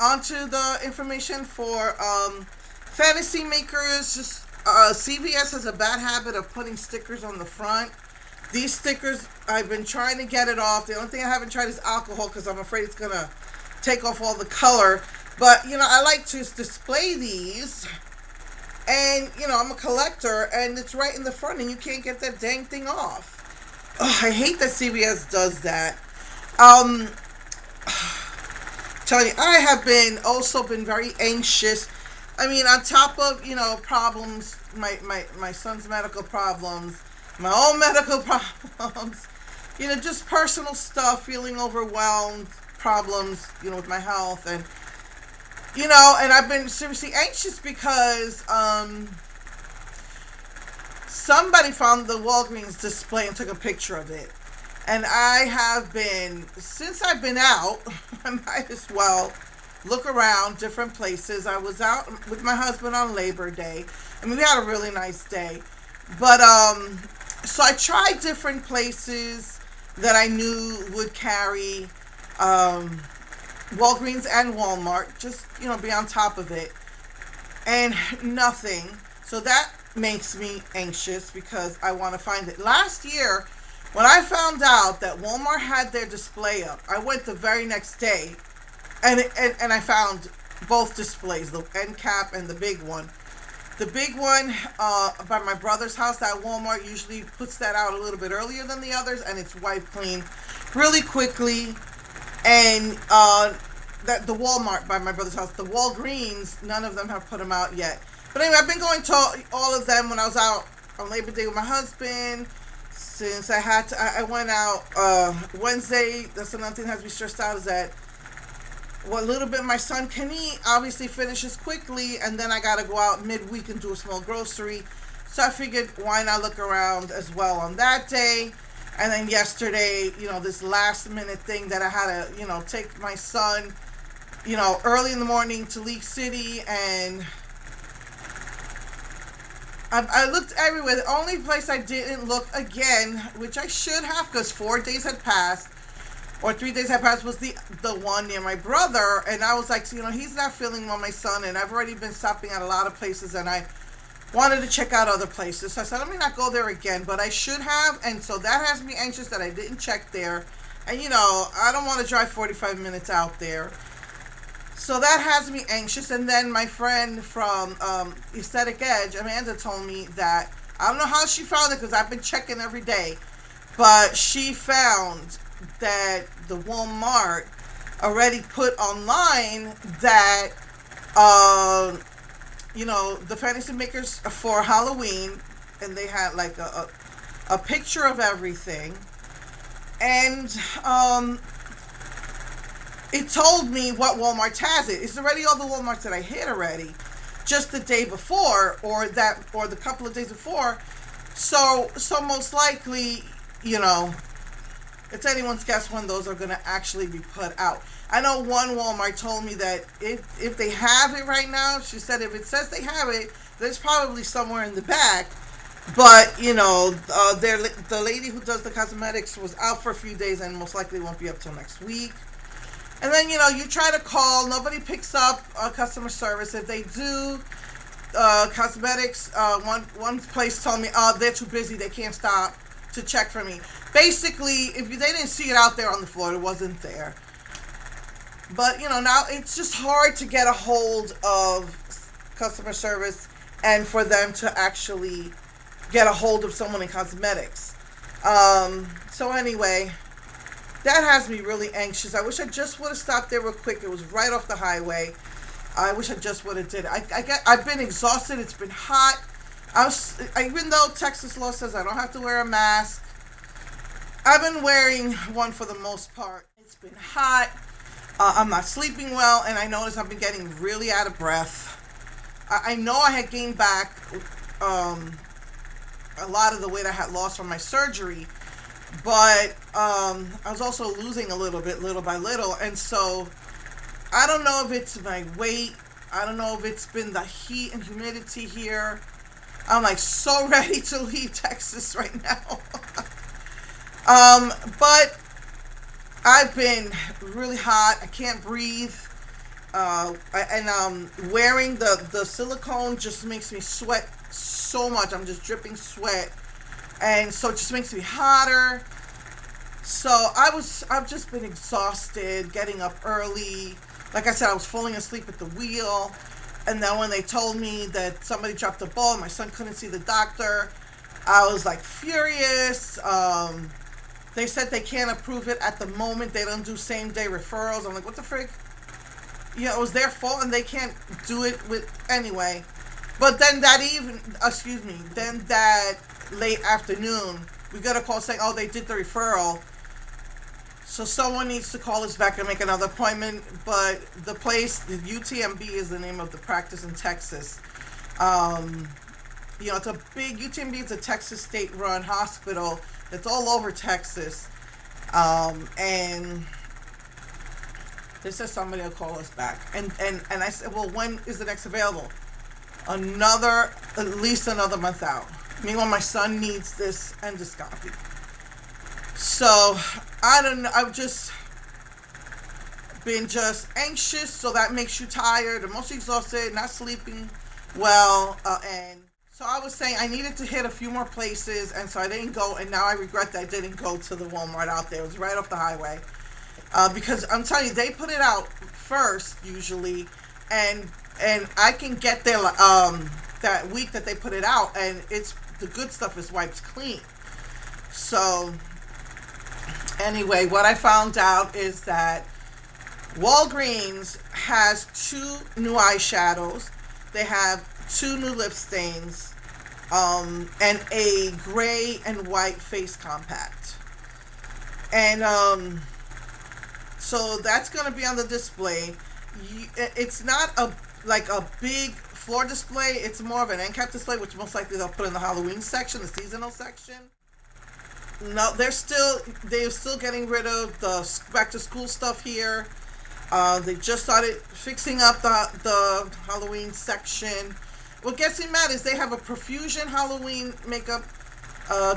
onto the information for fantasy makers. Just CVS has a bad habit of putting stickers on the front. These stickers, I've been trying to get it off. The only thing I haven't tried is alcohol because I'm afraid it's gonna take off all the color. But I like to display these, and I'm a collector, and it's right in the front, and you can't get that dang thing off. Ugh, I hate that CVS does that. Um, Telling you, I have been very anxious. I mean, on top of problems, my son's medical problems, my own medical problems, just personal stuff, feeling overwhelmed, problems, with my health, and I've been seriously anxious because somebody found the Walgreens display and took a picture of it. And I have been, since I've been out, I might as well look around different places. I was out with my husband on Labor Day. I mean, we had a really nice day. But, so I tried different places that I knew would carry Walgreens and Walmart, just, be on top of it. And nothing. So that makes me anxious because I want to find it. Last year, when I found out that Walmart had their display up, I went the very next day, and I found both displays, the end cap and the big one. The big one by my brother's house, that Walmart usually puts that out a little bit earlier than the others, and it's wiped clean really quickly. And that the Walmart by my brother's house, the Walgreens, none of them have put them out yet. But anyway, I've been going to all of them when I was out on Labor Day with my husband. Since I went out Wednesday. That's another thing that has me stressed out, is that what little bit my son can eat obviously finishes quickly, and then I gotta go out midweek and do a small grocery. So I figured, why not look around as well on that day? And then yesterday, this last minute thing that I had to, take my son, early in the morning to League City, and I looked everywhere. The only place I didn't look again, which I should have, because 4 days had passed, or 3 days had passed, was the one near my brother. And I was like, he's not feeling well, my son, and I've already been stopping at a lot of places, and I wanted to check out other places. So I said, let me not go there again, but I should have. And so that has me anxious that I didn't check there. And, I don't want to drive 45 minutes out there. So that has me anxious. And then my friend from Aesthetic Edge, Amanda, told me that, I don't know how she found it because I've been checking every day, but she found that the Walmart already put online that, the fantasy makers for Halloween, and they had like a picture of everything. And it told me what Walmart has it. It's already all the Walmarts that I hit already, just the day before, or the couple of days before. So most likely, it's anyone's guess when those are going to actually be put out. I know one Walmart told me that if they have it right now, she said if it says they have it, there's probably somewhere in the back. But, the lady who does the cosmetics was out for a few days and most likely won't be up till next week. And then, you try to call. Nobody picks up customer service. If they do, cosmetics, one place told me, they're too busy. They can't stop to check for me. Basically, if they didn't see it out there on the floor, it wasn't there. But, now it's just hard to get a hold of customer service and for them to actually get a hold of someone in cosmetics. So anyway, that has me really anxious. I wish I just would have stopped there real quick. It was right off the highway. I wish I just would have did it. I've been exhausted. It's been hot. Even though Texas law says I don't have to wear a mask, I've been wearing one for the most part. It's been hot. I'm not sleeping well, and I noticed I've been getting really out of breath. I know I had gained back a lot of the weight I had lost from my surgery, but I was also losing a little bit, little by little, and so I don't know if it's my weight. I don't know if it's been the heat and humidity here. I'm like so ready to leave Texas right now. But I've been really hot. I can't breathe. Wearing the silicone just makes me sweat so much. I'm just dripping sweat, and so it just makes me hotter. So I've just been exhausted, getting up early. Like I said, I was falling asleep at the wheel. And then when they told me that somebody dropped the ball and my son couldn't see the doctor, I was like furious. They said they can't approve it at the moment. They don't do same day referrals. I'm like, what the frick? You know, it was their fault and they can't do it with anyway. But then then that late afternoon, we got a call saying, oh, they did the referral. So someone needs to call us back and make another appointment. But the place, the UTMB is the name of the practice in Texas. You know, it's a big, UTMB is a Texas state-run hospital. It's all over Texas. And they said somebody will call us back. And I said, well, when is the next available? At least another month out. Meanwhile, my son needs this endoscopy. So, I don't know. I've just been anxious, so that makes you tired, emotionally exhausted, not sleeping well, and so I was saying I needed to hit a few more places, and so I didn't go, and now I regret that I didn't go to the Walmart out there. It was right off the highway, because I'm telling you, they put it out first, usually, and I can get there, that week that they put it out, and the good stuff is wiped clean. So, anyway, what I found out is that Walgreens has 2 new eyeshadows. They have 2 new lip stains, and a gray and white face compact. And so that's going to be on the display. It's not a big floor display. It's more of an end cap display, which most likely they'll put in the Halloween section, the seasonal section. No, they're still getting rid of the back to school stuff here. They just started fixing up the Halloween section. What gets me mad is they have a Profusion Halloween makeup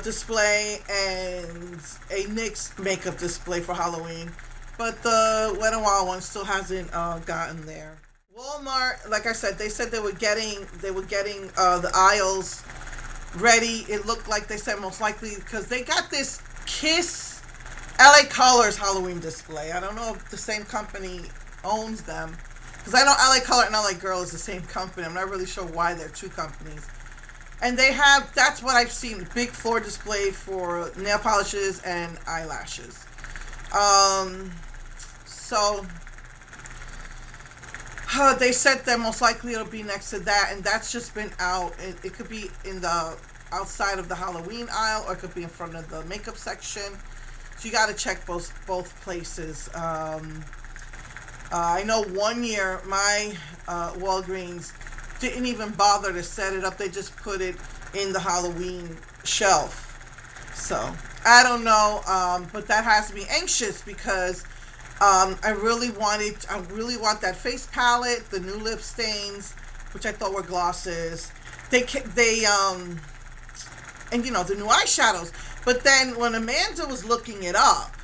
display and a NYX makeup display for Halloween, but the Wet n Wild one still hasn't gotten there. Walmart, like I said, they said they were getting the aisles ready. It looked like they said most likely because they got this Kiss LA Colors Halloween display. I don't know if the same company owns them, because I know LA Color and LA Girl is the same company. I'm not really sure why they're 2 companies. And they have, that's what I've seen, big floor display for nail polishes and eyelashes. So they said that most likely it'll be next to that, and that's just been out. It could be in the outside of the Halloween aisle, or it could be in front of the makeup section. So you got to check both places. I know one year my Walgreens didn't even bother to set it up. They just put it in the Halloween shelf. So I don't know, but that has me anxious because I really want that face palette, the new lip stains, which I thought were glosses. And you know, the new eyeshadows. But then when Amanda was looking it up,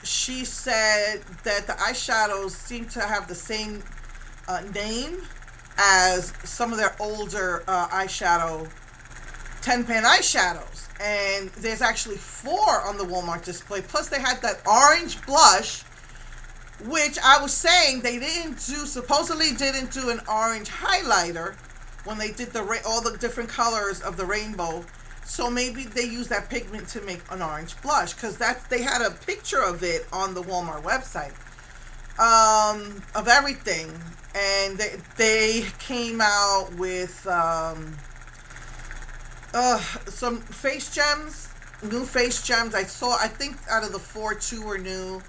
she said that the eyeshadows seem to have the same name as some of their older eyeshadow 10-pan eyeshadows. And there's actually 4 on the Walmart display. Plus they had that orange blush, which I was saying they supposedly didn't do an orange highlighter when they did all the different colors of the rainbow. So maybe they used that pigment to make an orange blush, because they had a picture of it on the Walmart website, of everything. And they came out with some face gems, new face gems. I think out of the 4, 2 were new.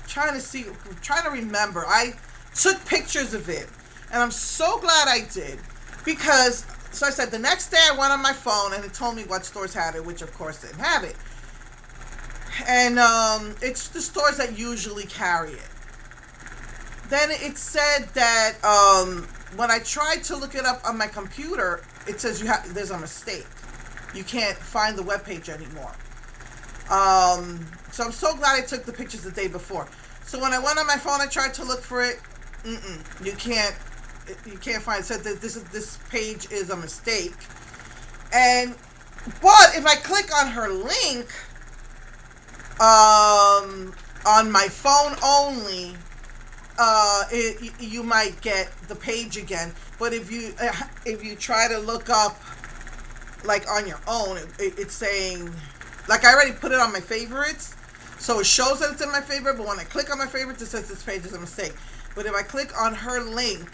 Trying to remember. I took pictures of it, and I'm so glad I did, because, so I said the next day I went on my phone and it told me what stores had it, which of course didn't have it. And it's the stores that usually carry it. Then it said that when I tried to look it up on my computer, it says there's a mistake. You can't find the webpage anymore. So I'm so glad I took the pictures the day before. So when I went on my phone, I tried to look for it. You can't. You can't find it. It said that this page is a mistake. And but if I click on her link, on my phone only, you might get the page again. But if you try to look up like on your own, it's saying, like, I already put it on my favorites, so it shows that it's in my favorite. But when I click on my favorites, it says this page is a mistake. But if I click on her link,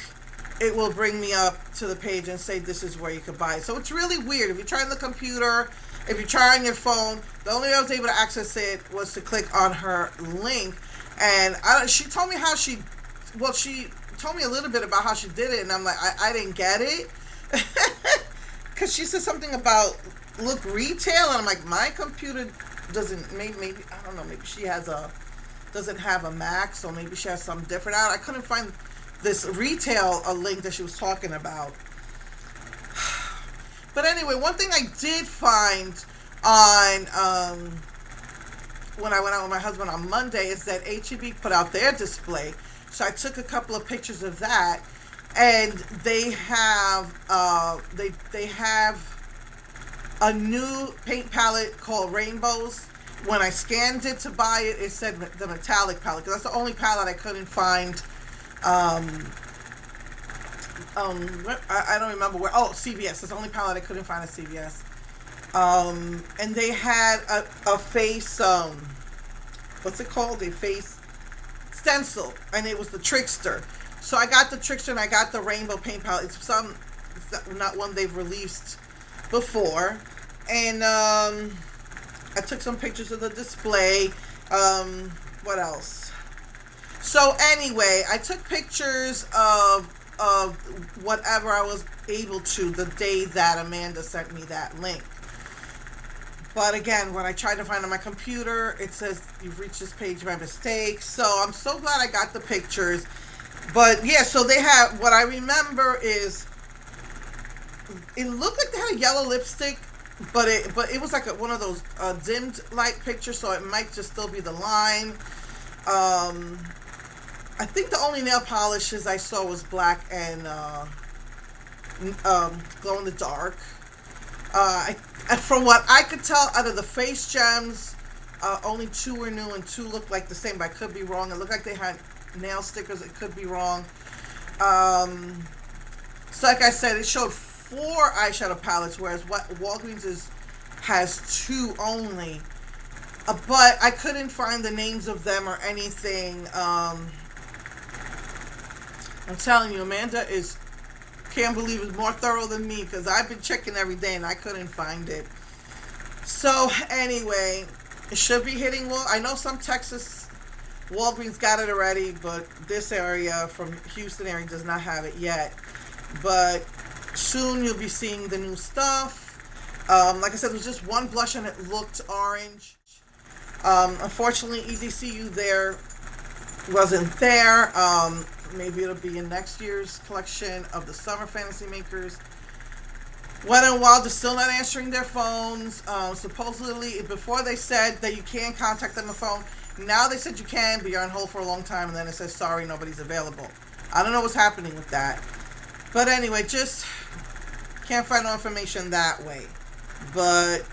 it will bring me up to the page and say this is where you could buy it. So it's really weird. If you try on the computer, if you try on your phone, the only way I was able to access it was to click on her link. And she told me how she told me a little bit about how she did it, and I'm like, I didn't get it. Because she said something about look retail, and I'm like, my computer doesn't, maybe I don't know, maybe she doesn't have a Mac, so maybe she has something different out. I couldn't find this retail link that she was talking about. But anyway, one thing I did find on when I went out with my husband on Monday is that H-E-B put out their display. So I took a couple of pictures of that, and they have they have a new paint palette called Rainbows. When I scanned it to buy it, it said the metallic palette, because that's the only palette I couldn't find. I don't remember where. Oh, CVS. That's the only palette I couldn't find at CVS. And they had a face, what's it called? A face stencil, and it was the Trickster. So I got the Trickster and I got the Rainbow paint palette. It's not one they've released before. And I took some pictures of the display. What else? So anyway, I took pictures of whatever I was able to the day that Amanda sent me that link. But again, when I tried to find on my computer, it says you've reached this page by mistake. So I'm so glad I got the pictures. But yeah, so they have, what I remember is, it looked like they had a yellow lipstick, but it was like one of those dimmed light pictures, so it might just still be the line. I think the only nail polishes I saw was black and glow in the dark. From what I could tell, out of the face gems, only 2 were new and 2 looked like the same, but I could be wrong. It looked like they had nail stickers. It could be wrong. So like I said, it showed 4 eyeshadow palettes, whereas what Walgreens has 2 only. But I couldn't find the names of them or anything. I'm telling you, Amanda can't believe is more thorough than me, because I've been checking every day and I couldn't find it. So anyway, it should be hitting I know some Texas Walgreens got it already, but this area from Houston area does not have it yet. But soon you'll be seeing the new stuff. Like I said, there was just one blush and it looked orange. Unfortunately, EDCU there wasn't there. Maybe it'll be in next year's collection of the Summer Fantasy Makers. Wet n Wild is still not answering their phones. Supposedly, before they said that you can contact them on the phone. Now they said you can, but you're on hold for a long time, and then it says, sorry, nobody's available. I don't know what's happening with that. But anyway, just can't find no information that way. But,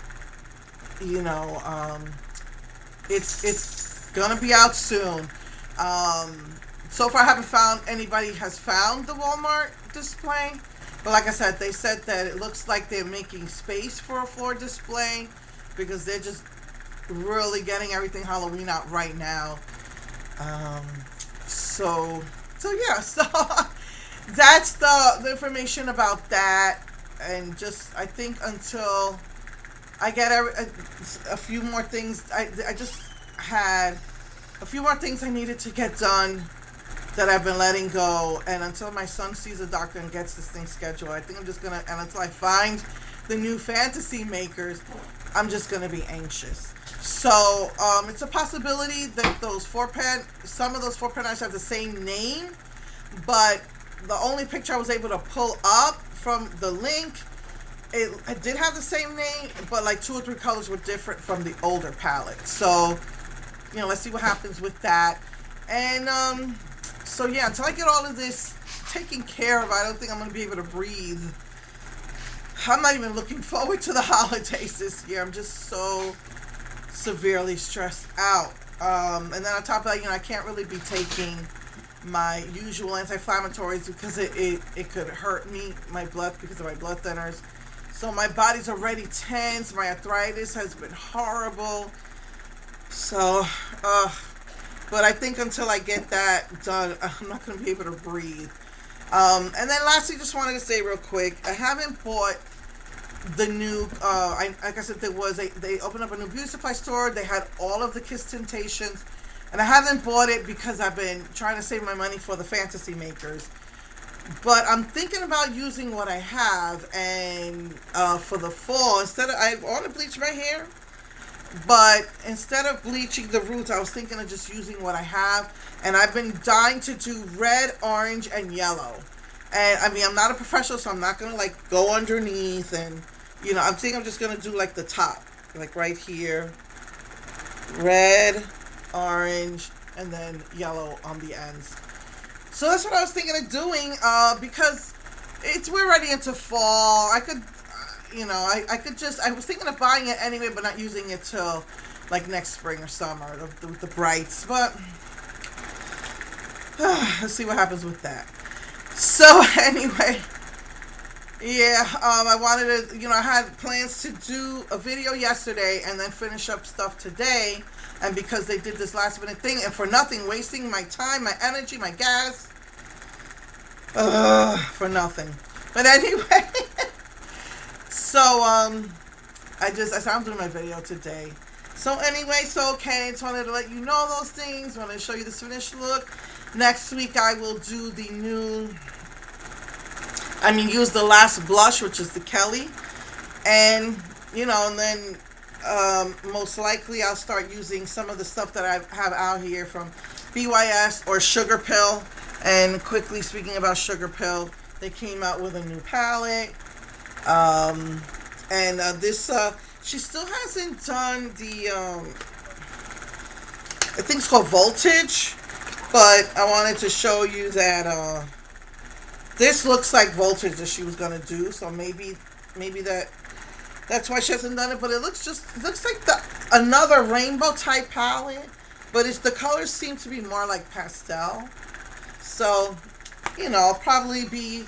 you know, it's gonna be out soon. So far I haven't found anybody has found the Walmart display. But like I said, they said that it looks like they're making space for a floor display, because they're just really getting everything Halloween out right now. So yeah, so that's the information about that. And just, I think until I get a few more things, I just had a few more things I needed to get done that I've been letting go, and until my son sees a doctor and gets this thing scheduled, I think I'm just gonna, and until I find the new fantasy makers, I'm just gonna be anxious. So it's a possibility that some of those 4-pan eyes have the same name, but the only picture I was able to pull up from the link, it did have the same name, but like 2 or 3 colors were different from the older palette. So, you know, let's see what happens with that. And so yeah, until I get all of this taken care of, I don't think I'm going to be able to breathe. I'm not even looking forward to the holidays this year. I'm just so severely stressed out. And then on top of that, I can't really be taking my usual anti-inflammatories because it could hurt me, my blood, because of my blood thinners. So my body's already tense. My arthritis has been horrible. So, but I think until I get that done, I'm not going to be able to breathe. And then lastly, just wanted to say real quick, I haven't bought the new, like I said, they opened up a new beauty supply store. They had all of the Kiss Temptations, and I haven't bought it because I've been trying to save my money for the Fantasy Makers. But I'm thinking about using what I have, and for the fall, I want to bleach my hair, but instead of bleaching the roots, I was thinking of just using what I have, and I've been dying to do red, orange, and yellow. And I mean, I'm not a professional, so I'm not going to like go underneath, and I'm thinking I'm just going to do like the top, like right here, red, orange, and then yellow on the ends. So that's what I was thinking of doing, because we're already into fall. I could, I was thinking of buying it anyway, but not using it till like next spring or summer, the brights. But let's see what happens with that. So anyway, yeah, I wanted to, I had plans to do a video yesterday and then finish up stuff today. And because they did this last minute thing, and for nothing, wasting my time, my energy, my gas, for nothing. But anyway, so I said I'm doing my video today. So anyway, okay, just wanted to let you know those things. Wanted to show you this finished look. Next week I will do use the last blush, which is the Kelly, and and then most likely I'll start using some of the stuff that I have out here from BYS or Sugar Pill. And quickly speaking about Sugar Pill, they came out with a new palette. And this, she still hasn't done the, I think it's called Voltage. But I wanted to show you that this looks like Voltage that she was going to do. So maybe that's why she hasn't done it. But it looks like another rainbow type palette. But the colors seem to be more like pastel. So, I'll probably be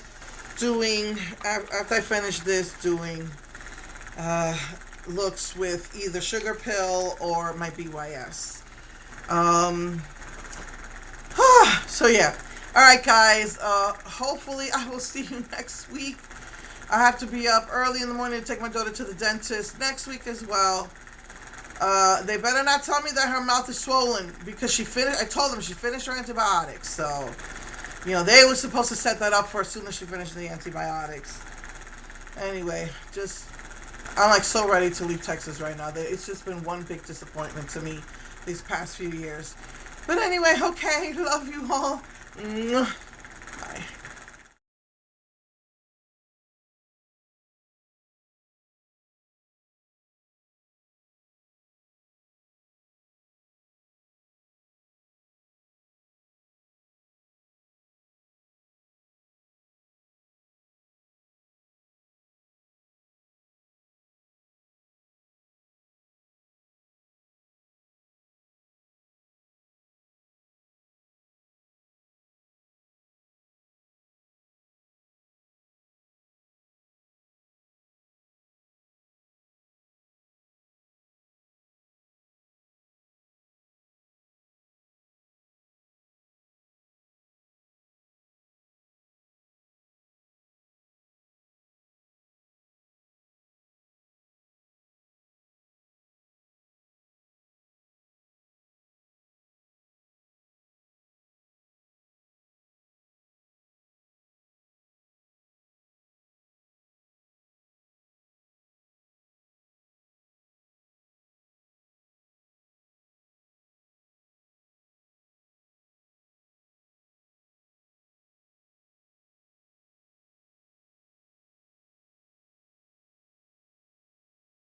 doing, after I finish this, doing looks with either Sugar Pill or my BYS. So yeah. Alright guys, hopefully I will see you next week. I have to be up early in the morning to take my daughter to the dentist next week as well. They better not tell me that her mouth is swollen, because I told them she finished her antibiotics, so, they were supposed to set that up for as soon as she finished the antibiotics. Anyway, I'm like so ready to leave Texas right now. It's just been one big disappointment to me these past few years. But anyway, okay, love you all.